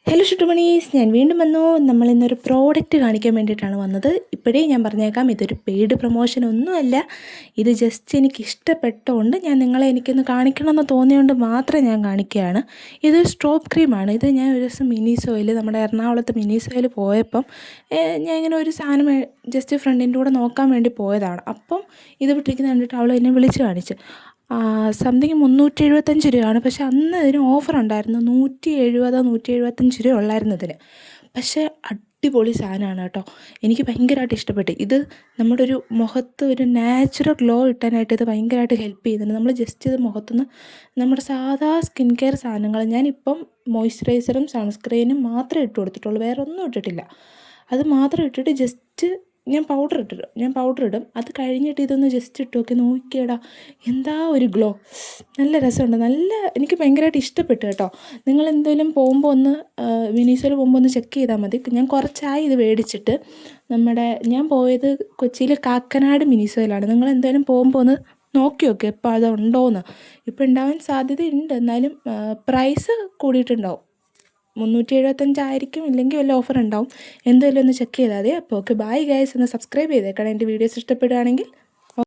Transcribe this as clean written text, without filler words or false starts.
Hello ഷുട്ടുമണീസ്, ഞാൻ വീണ്ടും വന്നു. നമ്മളിന്നൊരു പ്രോഡക്റ്റ് കാണിക്കാൻ വേണ്ടിയിട്ടാണ് വന്നത്. ഇപ്പോഴേ ഞാൻ പറഞ്ഞേക്കാം, ഇതൊരു പെയ്ഡ് പ്രൊമോഷൻ ഒന്നുമല്ല. ഇത് ജസ്റ്റ് എനിക്ക് ഇഷ്ടപ്പെട്ടതുകൊണ്ട് എനിക്കൊന്ന് കാണിക്കണമെന്ന് തോന്നിയതുകൊണ്ട് മാത്രം ഞാൻ കാണിക്കുകയാണ്. ഇതൊരു സ്ട്രോപ്പ് ക്രീമാണ്. ഇത് ഞാൻ ഒരു ദിവസം മിനിസോയിൽ, നമ്മുടെ എറണാകുളത്ത് മിനിസോയിൽ പോയപ്പം ഞാൻ ഇങ്ങനെ ഒരു സാധനം ജസ്റ്റ് ഫ്രണ്ടിൻ്റെ കൂടെ നോക്കാൻ വേണ്ടി പോയതാണ്. അപ്പം ഇത് വിട്ടിരിക്കുന്നത് കണ്ടിട്ട് അവൾ എന്നെ വിളിച്ച് കാണിച്ചു. സംതിങ് 375 രൂപയാണ്. പക്ഷെ അന്ന് ഇതിന് ഓഫർ ഉണ്ടായിരുന്നു. 170-175 രൂപ ഉള്ളായിരുന്നു ഇതിന്. പക്ഷേ അടിപൊളി സാധനമാണ് കേട്ടോ. എനിക്ക് ഭയങ്കരമായിട്ട് ഇഷ്ടപ്പെട്ടു. ഇത് നമ്മുടെ ഒരു മുഖത്ത് ഒരു നാച്ചുറൽ ഗ്ലോ കിട്ടാനായിട്ട് ഇത് ഭയങ്കരമായിട്ട് ഹെൽപ്പ് ചെയ്യുന്നുണ്ട്. നമ്മൾ ജസ്റ്റ് ഇത് മുഖത്തുനിന്ന് നമ്മുടെ സാധാ സ്കിൻ കെയർ സാധനങ്ങൾ, ഞാനിപ്പം മോയ്സ്ചറൈസറും സൺസ്ക്രീനും മാത്രമേ ഇട്ട് കൊടുത്തിട്ടുള്ളൂ, വേറെ ഒന്നും ഇട്ടിട്ടില്ല. അത് മാത്രം ഇട്ടിട്ട് ജസ്റ്റ് ഞാൻ പൗഡർ ഇടും. അത് കഴിഞ്ഞിട്ട് ഇതൊന്ന് ജസ്റ്റ് ഇട്ട് നോക്കിയേടാ, എന്താ ഒരു ഗ്ലോ, നല്ല രസമുണ്ട്. എനിക്ക് ഭയങ്കരമായിട്ട് ഇഷ്ടപ്പെട്ടു കേട്ടോ. നിങ്ങൾ എന്തെങ്കിലും പോകുമ്പോൾ ഒന്ന് മിനിസോയിൽ പോകുമ്പോൾ ഒന്ന് ചെക്ക് ചെയ്താൽ മതി. ഞാൻ കുറച്ചായി ഇത് മേടിച്ചിട്ട്. ഞാൻ പോയത് കൊച്ചിയിൽ കാക്കനാട് മിനിസോയിലാണ്. നിങ്ങൾ എന്തായാലും പോകുമ്പോൾ ഒന്ന് നോക്കി നോക്ക് ഇപ്പോൾ അതുണ്ടോയെന്ന്. ഇപ്പോൾ ഉണ്ടാവാൻ സാധ്യതയുണ്ട്, എന്നാലും പ്രൈസ് കൂടിയിട്ടുണ്ടാവും. 375 ആയിരിക്കും, ഇല്ലെങ്കിൽ വല്ല ഓഫർ ഉണ്ടാവും. എന്തായാലും ഒന്ന് ചെക്ക് ചെയ്താൽ മതി. അപ്പോൾ ഓക്കെ, ബൈ ഗൈസ്. ഒന്ന് സബ്സ്ക്രൈബ് ചെയ്തേക്കണം എൻ്റെ വീഡിയോസ് ഇഷ്ടപ്പെടുകയാണെങ്കിൽ.